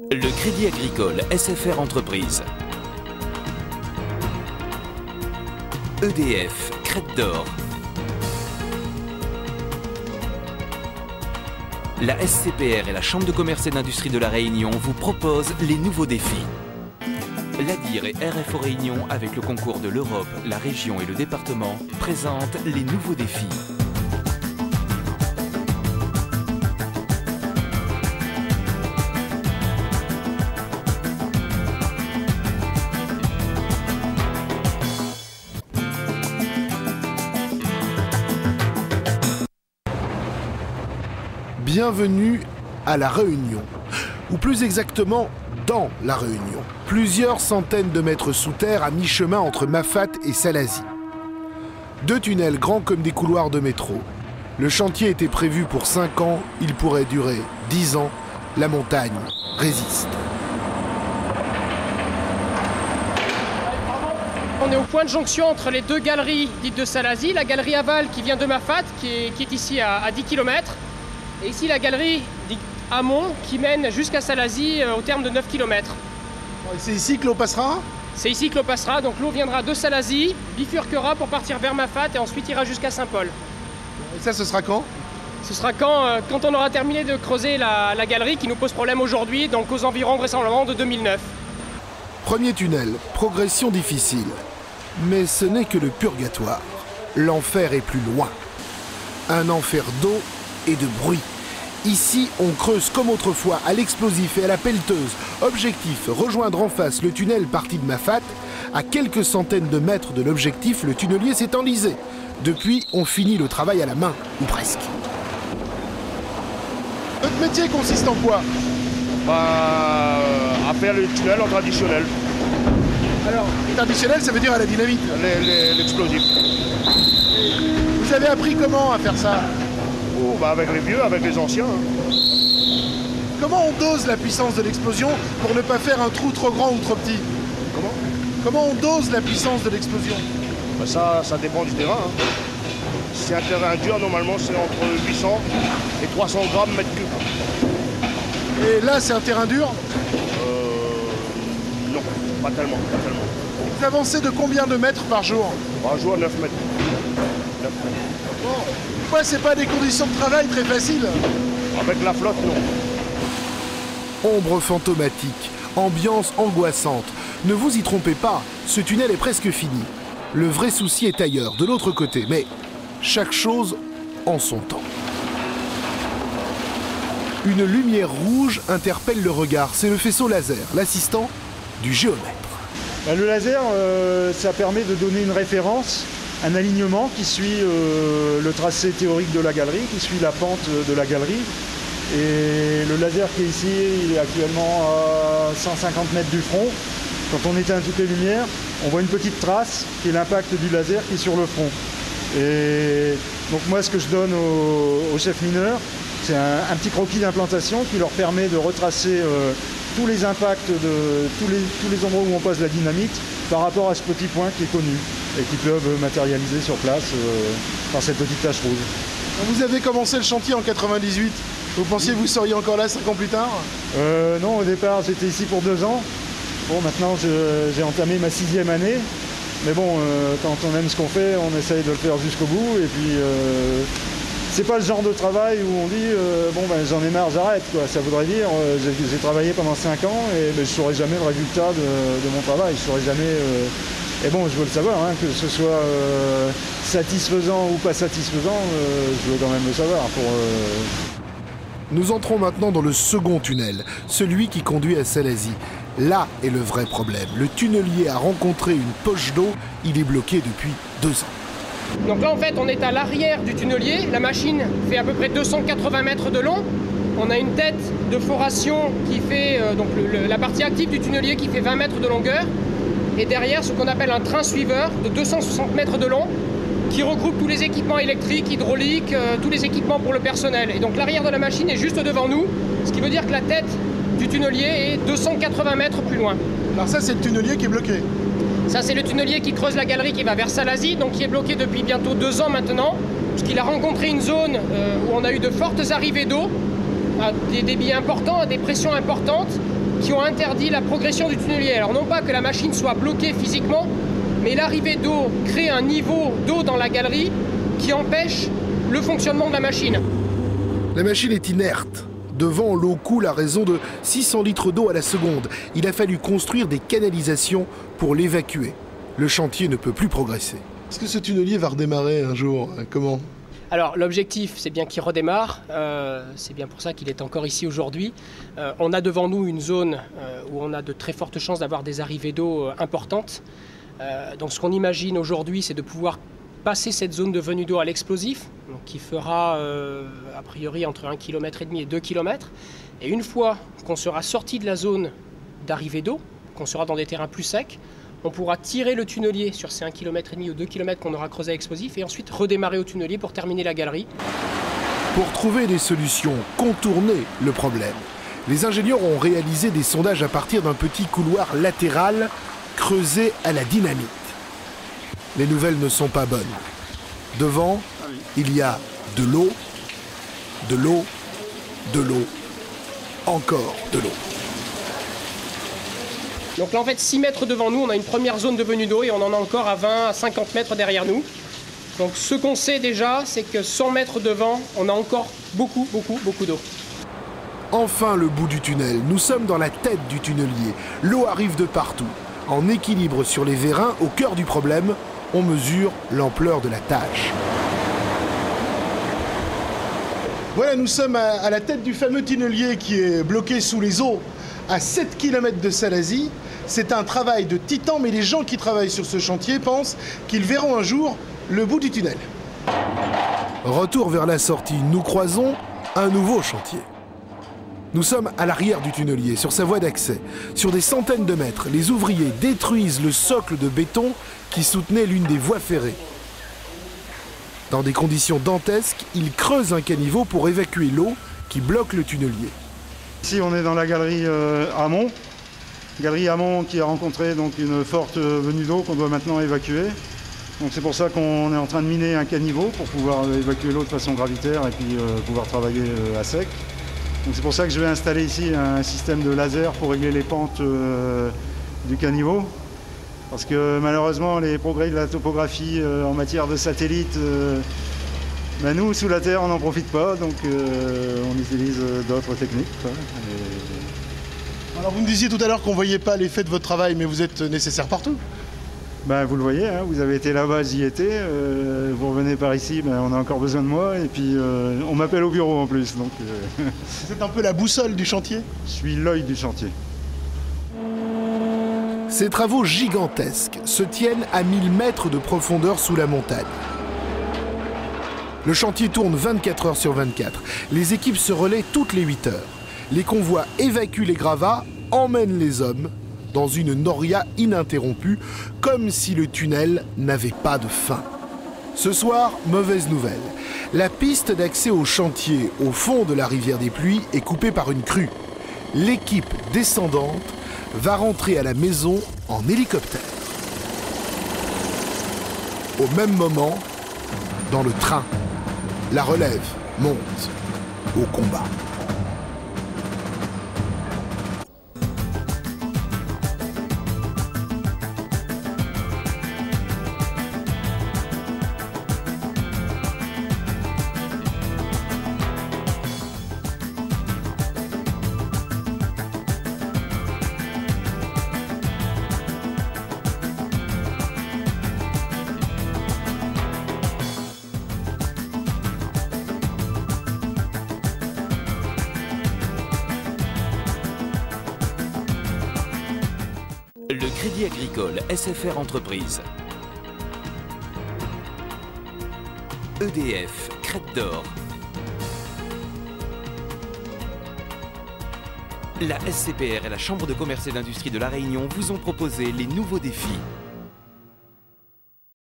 Le Crédit Agricole SFR Entreprise. EDF, Crête d'Or. La SCPR et la Chambre de commerce et d'industrie de La Réunion vous proposent les nouveaux défis. L'ADIR et RFO Réunion, avec le concours de l'Europe, la région et le département, présentent les nouveaux défis. Bienvenue à La Réunion, ou plus exactement dans La Réunion. Plusieurs centaines de mètres sous terre à mi-chemin entre Mafate et Salazie. Deux tunnels grands comme des couloirs de métro. Le chantier était prévu pour 5 ans, il pourrait durer 10 ans. La montagne résiste. On est au point de jonction entre les deux galeries dites de Salazie, la galerie aval qui vient de Mafate, qui est ici à 10 km, et ici la galerie amont qui mène jusqu'à Salazie au terme de 9 km. C'est ici que l'eau passera ? C'est ici que l'eau passera, donc l'eau viendra de Salazie, bifurquera pour partir vers Mafate et ensuite ira jusqu'à Saint-Paul. Et ça, ce sera quand ? Ce sera quand on aura terminé de creuser la galerie qui nous pose problème aujourd'hui, donc aux environs vraisemblablement de 2009. Premier tunnel, progression difficile. Mais ce n'est que le purgatoire. L'enfer est plus loin. Un enfer d'eau et de bruit. Ici, on creuse comme autrefois à l'explosif et à la pelleteuse. Objectif, rejoindre en face le tunnel parti de Mafate. À quelques centaines de mètres de l'objectif, le tunnelier s'est enlisé. Depuis, on finit le travail à la main, ou presque. Votre métier consiste en quoi ? À faire le tunnel en traditionnel. Alors, traditionnel, ça veut dire à la dynamite. L'explosif. Vous avez appris comment à faire ça ? Avec les vieux, avec les anciens. Comment on dose la puissance de l'explosion pour ne pas faire un trou trop grand ou trop petit ? Comment on dose la puissance de l'explosion ? Ça dépend du terrain. Si c'est un terrain dur, normalement, c'est entre 800 et 300 grammes mètre cube. Et là, c'est un terrain dur ? Non, pas tellement. Vous avancez de combien de mètres par jour ? Par jour, 9 mètres. Bon, pourquoi c'est pas des conditions de travail très faciles ? Avec la flotte, non. Ombre fantomatique, ambiance angoissante. Ne vous y trompez pas, ce tunnel est presque fini. Le vrai souci est ailleurs, de l'autre côté, mais chaque chose en son temps. Une lumière rouge interpelle le regard. C'est le faisceau laser, l'assistant du géomètre. Le laser, ça permet de donner une référence, un alignement qui suit le tracé théorique de la galerie, qui suit la pente de la galerie. Et le laser qui est ici, il est actuellement à 150 mètres du front. Quand on éteint toutes les lumières, on voit une petite trace qui est l'impact du laser qui est sur le front. Et donc moi, ce que je donne aux chefs mineurs, c'est un petit croquis d'implantation qui leur permet de retracer tous les impacts de tous les endroits où on passe la dynamite par rapport à ce petit point qui est connu et qui peuvent matérialiser sur place par cette petite tache rouge. Vous avez commencé le chantier en 98. Vous pensiez que vous seriez encore là 5 ans plus tard ? Non, au départ, j'étais ici pour 2 ans. Bon, maintenant, j'ai entamé ma 6e année. Mais bon, quand on aime ce qu'on fait, on essaye de le faire jusqu'au bout. Et puis, c'est pas le genre de travail où on dit j'en ai marre, j'arrête, quoi. Ça voudrait dire, j'ai travaillé pendant 5 ans et je ne saurais jamais le résultat de mon travail. Je saurais jamais. Et bon, je veux le savoir, que ce soit satisfaisant ou pas satisfaisant, je veux quand même le savoir. Nous entrons maintenant dans le second tunnel, celui qui conduit à Salazie. Là est le vrai problème. Le tunnelier a rencontré une poche d'eau, il est bloqué depuis 2 ans. Donc là en fait on est à l'arrière du tunnelier, la machine fait à peu près 280 mètres de long. On a une tête de foration qui fait la partie active du tunnelier qui fait 20 mètres de longueur. Et derrière ce qu'on appelle un train suiveur de 260 mètres de long qui regroupe tous les équipements électriques, hydrauliques, tous les équipements pour le personnel. Et donc l'arrière de la machine est juste devant nous, ce qui veut dire que la tête du tunnelier est 280 mètres plus loin. Alors ça c'est le tunnelier qui est bloqué. Ça c'est le tunnelier qui creuse la galerie qui va vers Salazie, donc qui est bloqué depuis bientôt 2 ans maintenant, puisqu'il a rencontré une zone où on a eu de fortes arrivées d'eau, à des débits importants, à des pressions importantes. qui ont interdit la progression du tunnelier. Alors non pas que la machine soit bloquée physiquement, mais l'arrivée d'eau crée un niveau d'eau dans la galerie qui empêche le fonctionnement de la machine. La machine est inerte. Devant, l'eau coule à raison de 600 litres d'eau à la seconde. Il a fallu construire des canalisations pour l'évacuer. Le chantier ne peut plus progresser. Est-ce que ce tunnelier va redémarrer un jour? Comment? Alors l'objectif, c'est bien qu'il redémarre, c'est bien pour ça qu'il est encore ici aujourd'hui. On a devant nous une zone où on a de très fortes chances d'avoir des arrivées d'eau importantes. Donc ce qu'on imagine aujourd'hui, c'est de pouvoir passer cette zone de venue d'eau à l'explosif, qui fera a priori entre 1,5 km et 2 km. Et une fois qu'on sera sorti de la zone d'arrivée d'eau, qu'on sera dans des terrains plus secs, on pourra tirer le tunnelier sur ces 1,5 km ou 2 km qu'on aura creusé à explosif et ensuite redémarrer au tunnelier pour terminer la galerie. Pour trouver des solutions, contourner le problème, les ingénieurs ont réalisé des sondages à partir d'un petit couloir latéral creusé à la dynamite. Les nouvelles ne sont pas bonnes. Devant, il y a de l'eau, de l'eau, de l'eau, encore de l'eau. Donc là en fait 6 mètres devant nous, on a une première zone de venue d'eau et on en a encore à 20 à 50 mètres derrière nous. Donc ce qu'on sait déjà, c'est que 100 mètres devant, on a encore beaucoup d'eau. Enfin le bout du tunnel, nous sommes dans la tête du tunnelier. L'eau arrive de partout. En équilibre sur les vérins, au cœur du problème, on mesure l'ampleur de la tâche. Voilà, nous sommes à la tête du fameux tunnelier qui est bloqué sous les eaux à 7 km de Salazie. C'est un travail de titan, mais les gens qui travaillent sur ce chantier pensent qu'ils verront un jour le bout du tunnel. Retour vers la sortie, nous croisons un nouveau chantier. Nous sommes à l'arrière du tunnelier, sur sa voie d'accès. Sur des centaines de mètres, les ouvriers détruisent le socle de béton qui soutenait l'une des voies ferrées. Dans des conditions dantesques, ils creusent un caniveau pour évacuer l'eau qui bloque le tunnelier. Ici, on est dans la galerie Hamon. Galerie Hamon qui a rencontré donc une forte venue d'eau qu'on doit maintenant évacuer. Donc c'est pour ça qu'on est en train de miner un caniveau pour pouvoir évacuer l'eau de façon gravitaire et puis pouvoir travailler à sec. Donc c'est pour ça que je vais installer ici un système de laser pour régler les pentes du caniveau. Parce que malheureusement, les progrès de la topographie en matière de satellites, nous, sous la Terre, on n'en profite pas, donc on utilise d'autres techniques. Alors vous me disiez tout à l'heure qu'on ne voyait pas l'effet de votre travail, mais vous êtes nécessaire partout. Vous le voyez, hein, vous avez été là-bas, j'y étais, vous revenez par ici, on a encore besoin de moi, et puis on m'appelle au bureau en plus. Donc, Vous êtes un peu la boussole du chantier? Je suis l'œil du chantier. Ces travaux gigantesques se tiennent à 1000 mètres de profondeur sous la montagne. Le chantier tourne 24 heures sur 24. Les équipes se relaient toutes les 8 heures. Les convois évacuent les gravats, emmènent les hommes dans une noria ininterrompue, comme si le tunnel n'avait pas de fin. Ce soir, mauvaise nouvelle. La piste d'accès au chantier au fond de la rivière des Pluies est coupée par une crue. L'équipe descendante va rentrer à la maison en hélicoptère. Au même moment, dans le train, la relève monte au combat. Le Crédit Agricole SFR Entreprise. EDF, Crête d'Or. La SCPR et la Chambre de commerce et d'industrie de La Réunion vous ont proposé les nouveaux défis.